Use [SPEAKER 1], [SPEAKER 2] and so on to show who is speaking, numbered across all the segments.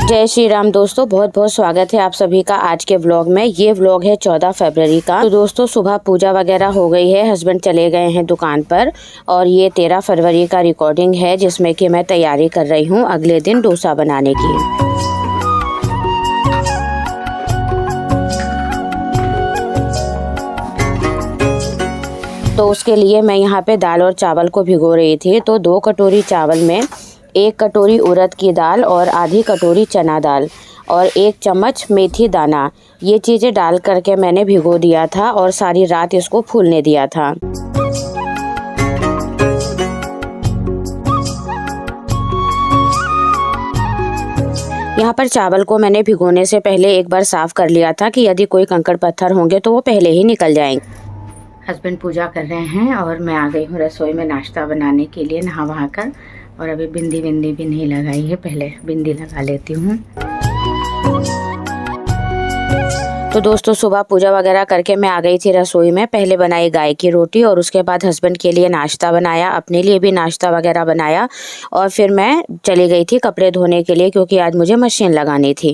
[SPEAKER 1] जय श्री राम दोस्तों, बहुत बहुत स्वागत है आप सभी का आज के व्लॉग में। ये व्लॉग है 14 फरवरी का। तो दोस्तों सुबह पूजा वगैरह हो गई है, हस्बैंड चले गए हैं दुकान पर और ये 13 फरवरी का रिकॉर्डिंग है जिसमें कि मैं तैयारी कर रही हूँ अगले दिन डोसा बनाने की। तो उसके लिए मैं यहाँ पे दाल और चावल को भिगो रही थी। तो 2 कटोरी चावल में 1 कटोरी उड़द की दाल और आधी कटोरी चना दाल और 1 चम्मच मेथी दाना, ये चीज़ें डाल करके मैंने भिगो दिया था और सारी रात इसको फूलने दिया था। यहाँ पर चावल को मैंने भिगोने से पहले एक बार साफ़ कर लिया था कि यदि कोई कंकड़ पत्थर होंगे तो वो पहले ही निकल जाएंगे। हस्बैंड पूजा कर रहे हैं और मैं आ गई हूँ रसोई में नाश्ता बनाने के लिए नहा वहा कर। और अभी बिंदी भी नहीं लगाई है, पहले बिंदी लगा लेती हूँ। तो दोस्तों सुबह पूजा वगैरह करके मैं आ गई थी रसोई में। पहले बनाई गाय की रोटी और उसके बाद हस्बैंड के लिए नाश्ता बनाया, अपने लिए भी नाश्ता वगैरह बनाया और फिर मैं चली गई थी कपड़े धोने के लिए क्योंकि आज मुझे मशीन लगानी थी।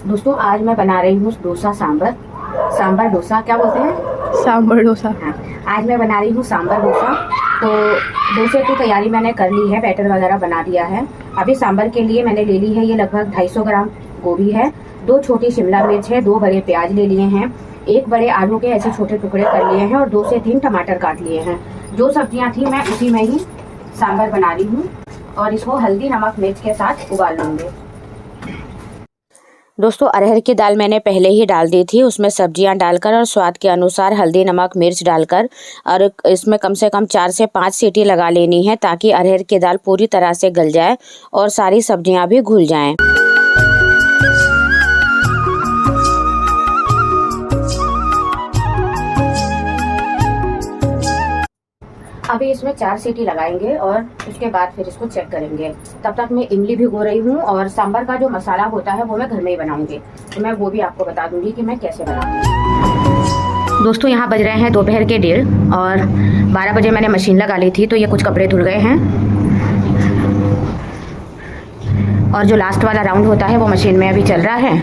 [SPEAKER 1] दोस्तों आज मैं बना रही हूँ डोसा सांभर डोसा, क्या बोलते हैं,
[SPEAKER 2] सांभर डोसा।
[SPEAKER 1] हाँ, आज मैं बना रही हूँ सांभर डोसा। तो डोसे की तैयारी मैंने कर ली है, बैटर वगैरह बना दिया है। अभी सांभर के लिए मैंने ले ली है ये लगभग 250 ग्राम गोभी है, 2 छोटी शिमला मिर्च है, 2 बड़े प्याज ले लिए हैं, 1 बड़े आलू के ऐसे छोटे टुकड़े कर लिए हैं और 2 से 3 टमाटर काट लिए हैं। जो सब्जियां थी मैं उसी में ही सांभर बना रही हूँ और इसको हल्दी नमक मिर्च के साथ उबाल लूँगी। दोस्तों अरहर की दाल मैंने पहले ही डाल दी थी, उसमें सब्जियां डालकर और स्वाद के अनुसार हल्दी नमक मिर्च डालकर और इसमें कम से कम 4 से 5 सीटी लगा लेनी है ताकि अरहर की दाल पूरी तरह से गल जाए और सारी सब्जियां भी घुल जाएं। अभी इसमें 4 सीटी लगाएंगे और उसके बाद फिर इसको चेक करेंगे। तब तक मैं इमली भिगो रही हूँ और सांभर का जो मसाला होता है वो मैं घर में ही बनाऊंगी, तो मैं वो भी आपको बता दूंगी कि मैं कैसे बनाऊंगी। दोस्तों यहाँ बज रहे हैं दोपहर के 1:30 और 12 बजे मैंने मशीन लगा ली थी तो ये कुछ कपड़े धुल गए हैं और जो लास्ट वाला राउंड होता है वो मशीन में अभी चल रहा है।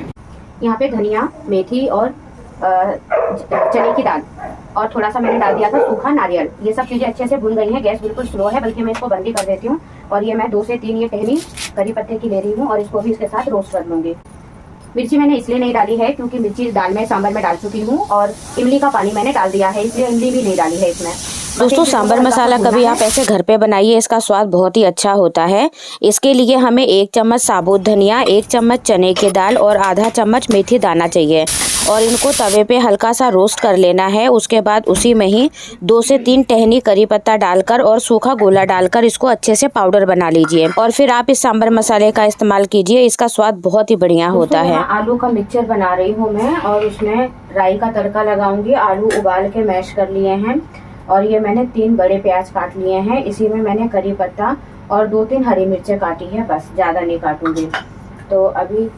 [SPEAKER 1] यहाँ पे धनिया, मेथी और चने की दाल और थोड़ा सा मैंने डाल दिया था सूखा नारियल, ये सब चीज़ें अच्छे से भुन गई हैं। गैस बिल्कुल स्लो है, बल्कि मैं इसको बंद ही कर देती हूँ। और ये मैं 2 से 3 ये टहनी करी पत्ते की ले रही हूँ और इसको भी इसके साथ रोस्ट कर लूँगी। मिर्ची मैंने इसलिए नहीं डाली है क्योंकि मिर्ची दाल में सांभर में डाल चुकी हूँ और इमली का पानी मैंने डाल दिया है, इसलिए इमली भी नहीं डाली है इसमें। दोस्तों सांभर मसाला कभी आप ऐसे घर पे बनाइए, इसका स्वाद बहुत ही अच्छा होता है। इसके लिए हमें 1 चम्मच साबुत धनिया, 1 चम्मच चने की दाल और आधा चम्मच मेथी दाना चाहिए और इनको तवे पे हल्का सा रोस्ट कर लेना है। उसके बाद उसी में ही 2 से 3 टहनी करी पत्ता डालकर और सूखा गोला डालकर इसको अच्छे से पाउडर बना लीजिए और फिर आप इस सांभर मसाले का इस्तेमाल कीजिए, इसका स्वाद बहुत ही बढ़िया होता है। आलू का मिक्सचर बना रही हूँ मैं और उसमें राई का तड़का लगाऊंगी। आलू उबाल के मैश कर लिए हैं और ये मैंने 3 बड़े प्याज काट लिए हैं। इसी में मैंने करी पत्ता और 2-3 हरी मिर्चें काटी है, बस ज़्यादा नहीं काटूंगी। तो अभी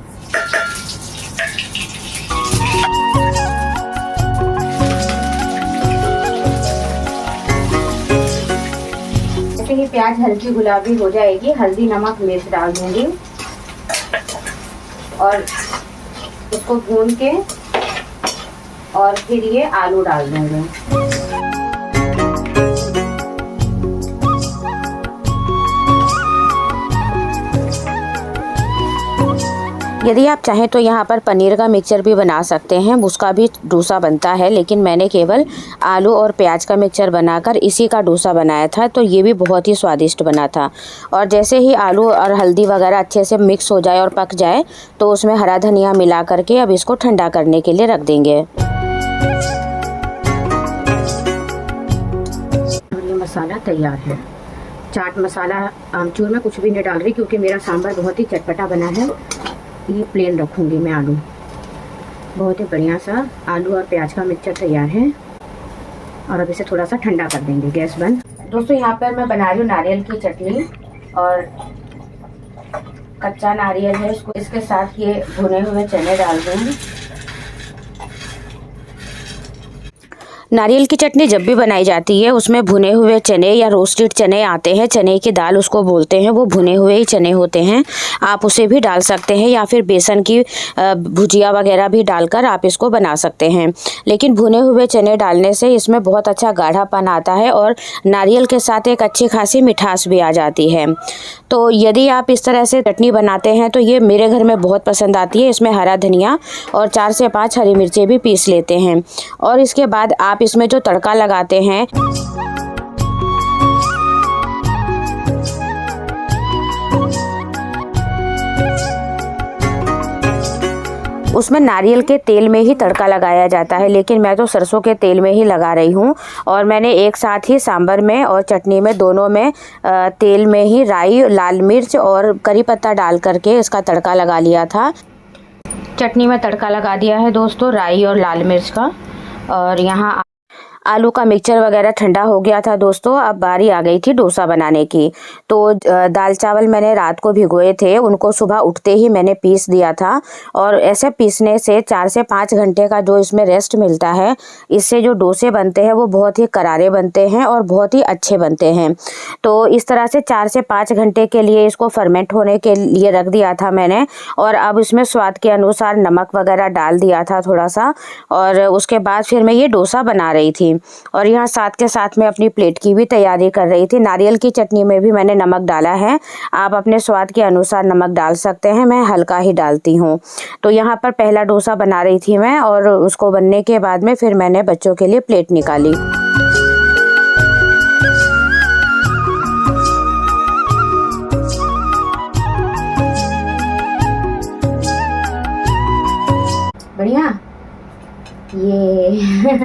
[SPEAKER 1] जैसे ही प्याज हल्की गुलाबी हो जाएगी, हल्दी नमक मिर्च डाल दूंगी और उसको भून के और फिर ये आलू डाल दूंगी। यदि आप चाहें तो यहाँ पर पनीर का मिक्सचर भी बना सकते हैं, उसका भी डोसा बनता है, लेकिन मैंने केवल आलू और प्याज का मिक्सचर बनाकर इसी का डोसा बनाया था तो ये भी बहुत ही स्वादिष्ट बना था। और जैसे ही आलू और हल्दी वगैरह अच्छे से मिक्स हो जाए और पक जाए तो उसमें हरा धनिया मिला करके अब इसको ठंडा करने के लिए रख देंगे। ये मसाला तैयार है। चाट मसाला आमचूर में कुछ भी नहीं डाल रही क्योंकि मेरा सांभर बहुत ही चटपटा बना है। ये प्लेन रखूंगी मैं आलू। बहुत ही बढ़िया सा आलू और प्याज का मिक्सचर तैयार है और अब इसे थोड़ा सा ठंडा कर देंगे। गैस बंद। दोस्तों यहाँ पर मैं बना रही हूँ नारियल की चटनी और कच्चा नारियल है, इसको इसके साथ ये भुने हुए चने डाल दूँगी। नारियल की चटनी जब भी बनाई जाती है उसमें भुने हुए चने या रोस्टेड चने आते हैं, चने की दाल उसको बोलते हैं, वो भुने हुए ही चने होते हैं। आप उसे भी डाल सकते हैं या फिर बेसन की भुजिया वगैरह भी डालकर आप इसको बना सकते हैं। लेकिन भुने हुए चने डालने से इसमें बहुत अच्छा गाढ़ापन आता है और नारियल के साथ एक अच्छी खासी मिठास भी आ जाती है। तो यदि आप इस तरह से चटनी बनाते हैं तो ये मेरे घर में बहुत पसंद आती है। इसमें हरा धनिया और 4 से 5 हरी मिर्चें भी पीस लेते हैं और इसके बाद आप इसमें जो तड़का लगाते हैं उसमें नारियल के तेल में ही तड़का लगाया जाता है, लेकिन मैं तो सरसों के तेल में ही लगा रही हूँ। और मैंने एक साथ ही सांभर में और चटनी में दोनों में तेल में ही राई, लाल मिर्च और करी पत्ता डाल करके इसका तड़का लगा लिया था। चटनी में तड़का लगा दिया है दोस्तों राई और लाल मिर्च का। और यहाँ आलू का मिक्सचर वगैरह ठंडा हो गया था दोस्तों। अब बारी आ गई थी डोसा बनाने की। तो दाल चावल मैंने रात को भिगोए थे, उनको सुबह उठते ही मैंने पीस दिया था। और ऐसे पीसने से 4 से 5 घंटे का जो इसमें रेस्ट मिलता है, इससे जो डोसे बनते हैं वो बहुत ही करारे बनते हैं और बहुत ही अच्छे बनते हैं। तो इस तरह से 4 से 5 घंटे के लिए इसको फर्मेंट होने के लिए रख दिया था मैंने। और अब इसमें स्वाद के अनुसार नमक वगैरह डाल दिया था थोड़ा सा। और उसके बाद फिर मैं ये डोसा बना रही थी और यहाँ साथ के साथ में अपनी प्लेट की भी तैयारी कर रही थी। नारियल की चटनी में भी मैंने नमक डाला है, आप अपने स्वाद के अनुसार नमक डाल सकते हैं, मैं हल्का ही डालती हूँ। तो यहाँ पर पहला डोसा बना रही थी मैं और उसको बनने के बाद में फिर मैंने बच्चों के लिए प्लेट निकाली। बढ़िया ये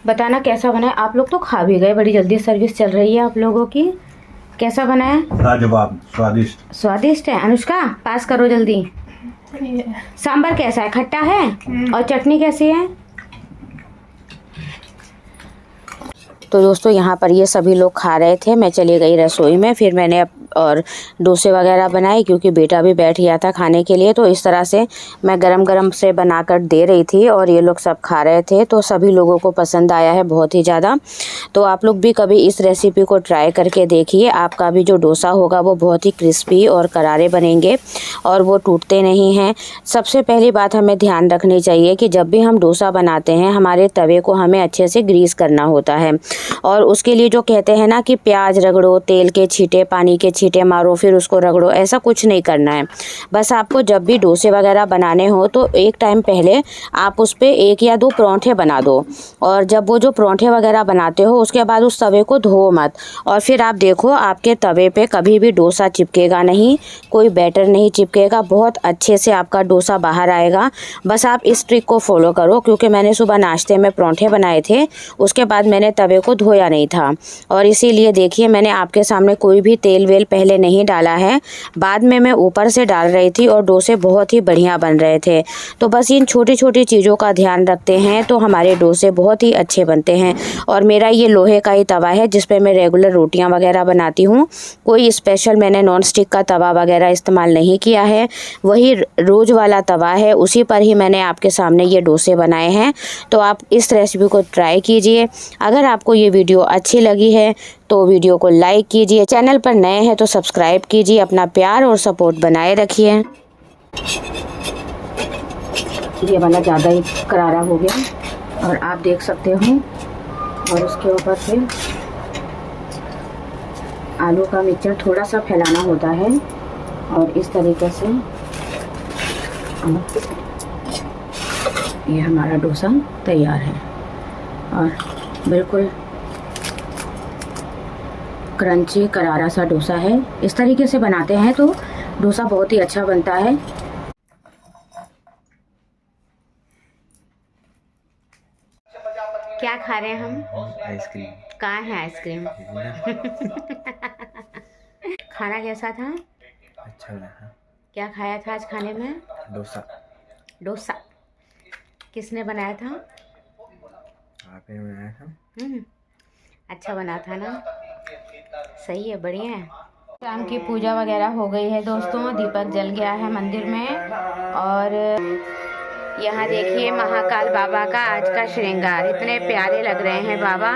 [SPEAKER 1] बताना कैसा बना है। आप लोग तो खा भी गए, बड़ी जल्दी सर्विस चल रही है आप लोगों की। कैसा बना है?
[SPEAKER 2] लाजवाब, स्वादिष्ट।
[SPEAKER 1] स्वादिष्ट है। अनुष्का पास करो जल्दी। सांबर कैसा है? खट्टा है? और चटनी कैसी है? तो दोस्तों यहाँ पर ये सभी लोग खा रहे थे, मैं चली गई रसोई में। फिर मैंने और डोसे वगैरह बनाए क्योंकि बेटा भी बैठ गया था खाने के लिए। तो इस तरह से मैं गरम गरम से बनाकर दे रही थी और ये लोग सब खा रहे थे। तो सभी लोगों को पसंद आया है बहुत ही ज़्यादा। तो आप लोग भी कभी इस रेसिपी को ट्राई करके देखिए। आपका भी जो डोसा होगा वो बहुत ही क्रिस्पी और करारे बनेंगे और वो टूटते नहीं हैं। सबसे पहली बात हमें ध्यान रखनी चाहिए कि जब भी हम डोसा बनाते हैं हमारे तवे को हमें अच्छे से ग्रीस करना होता है। और उसके लिए जो कहते हैं ना कि प्याज रगड़ो, तेल के छींटे, पानी के छींटे मारो, फिर उसको रगड़ो, ऐसा कुछ नहीं करना है। बस आपको जब भी डोसे वगैरह बनाने हो तो एक टाइम पहले आप उस पर 1 या 2 परांठे बना दो। और जब वो जो परांठे वगैरह बनाते हो उसके बाद उस तवे को धो मत। और फिर आप देखो आपके तवे पे कभी भी डोसा चिपकेगा नहीं, कोई बैटर नहीं चिपकेगा, बहुत अच्छे से आपका डोसा बाहर आएगा। बस आप इस ट्रिक को फॉलो करो। क्योंकि मैंने सुबह नाश्ते में परांठे बनाए थे, उसके बाद मैंने तवे को धोया नहीं था और इसीलिए देखिए मैंने आपके सामने कोई भी तेल वेल पहले नहीं डाला है। बाद में मैं ऊपर से डाल रही थी और डोसे बहुत ही बढ़िया बन रहे थे। तो बस इन छोटी छोटी चीज़ों का ध्यान रखते हैं तो हमारे डोसे बहुत ही अच्छे बनते हैं। और मेरा ये लोहे का ही तवा है जिस पे मैं रेगुलर रोटियां वगैरह बनाती हूँ। कोई स्पेशल मैंने नॉन स्टिक का तवा वगैरह इस्तेमाल नहीं किया है, वही रोज़ वाला तवा है, उसी पर ही मैंने आपके सामने ये डोसे बनाए हैं। तो आप इस रेसिपी को ट्राई कीजिए। अगर आपको ये वीडियो अच्छी लगी है तो वीडियो को लाइक कीजिए, चैनल पर नए हैं तो सब्सक्राइब कीजिए, अपना प्यार और सपोर्ट बनाए रखिए। ये वाला ज़्यादा ही करारा हो गया और आप देख सकते हो। और उसके ऊपर फिर आलू का मिक्सचर थोड़ा सा फैलाना होता है और इस तरीके से ये हमारा डोसा तैयार है। और बिल्कुल क्रंची करारा सा डोसा है। इस तरीके से बनाते हैं तो डोसा बहुत ही अच्छा बनता है। क्या खा रहे हैं हम?
[SPEAKER 2] आइसक्रीम।
[SPEAKER 1] कहाँ है आइसक्रीम? खाना कैसा था?
[SPEAKER 2] अच्छा लगा।
[SPEAKER 1] क्या खाया था आज खाने में?
[SPEAKER 2] डोसा।
[SPEAKER 1] डोसा किसने बनाया था?
[SPEAKER 2] आपने बनाया था?
[SPEAKER 1] अच्छा बना था ना। सही है, बढ़िया है। शाम की पूजा वगैरह हो गई है दोस्तों, दीपक जल गया है मंदिर में। और यहाँ देखिए महाकाल बाबा का आज का श्रृंगार, इतने प्यारे लग रहे हैं बाबा।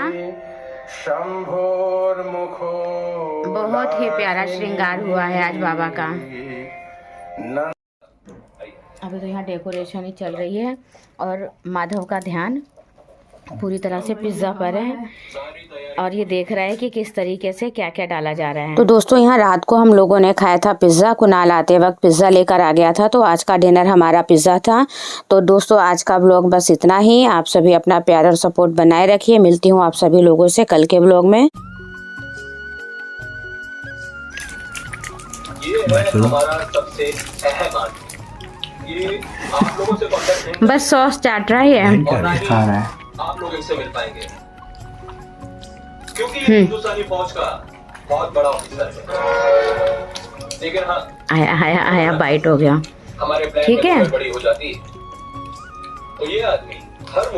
[SPEAKER 1] बहुत ही प्यारा श्रृंगार हुआ है आज बाबा का। अभी तो यहाँ डेकोरेशन ही चल रही है और माधव का ध्यान पूरी तरह से पिज्ज़ा पर है और ये देख रहा है कि किस तरीके से क्या क्या डाला जा रहा है। तो दोस्तों यहाँ रात को हम लोगों ने खाया था पिज़्ज़ा, कुणाल आते वक्त पिज़्ज़ा लेकर आ गया था, तो आज का डिनर हमारा पिज़्ज़ा था। तो दोस्तों आज का व्लॉग बस इतना ही। आप सभी अपना प्यार और सपोर्ट बनाए रखिए। मिलती हूँ आप सभी लोगों से कल के व्लॉग में।
[SPEAKER 3] ये है हमारा सबसे अहम आदमी। ये आप लोगों से कांटेक्ट नहीं,
[SPEAKER 1] बस सॉस चाट रहा है
[SPEAKER 2] खा रहा है।
[SPEAKER 3] आप लोग इनसे मिल पाएंगे क्योंकि ये हिंदुस्तानी फौज का बहुत बड़ा ऑफिसर है। लेकिन हाँ,
[SPEAKER 1] आया बाइट हो गया।
[SPEAKER 3] हमारे प्लान
[SPEAKER 1] ठीक है।
[SPEAKER 3] में बड़ी हो जाती तो ये आदमी हर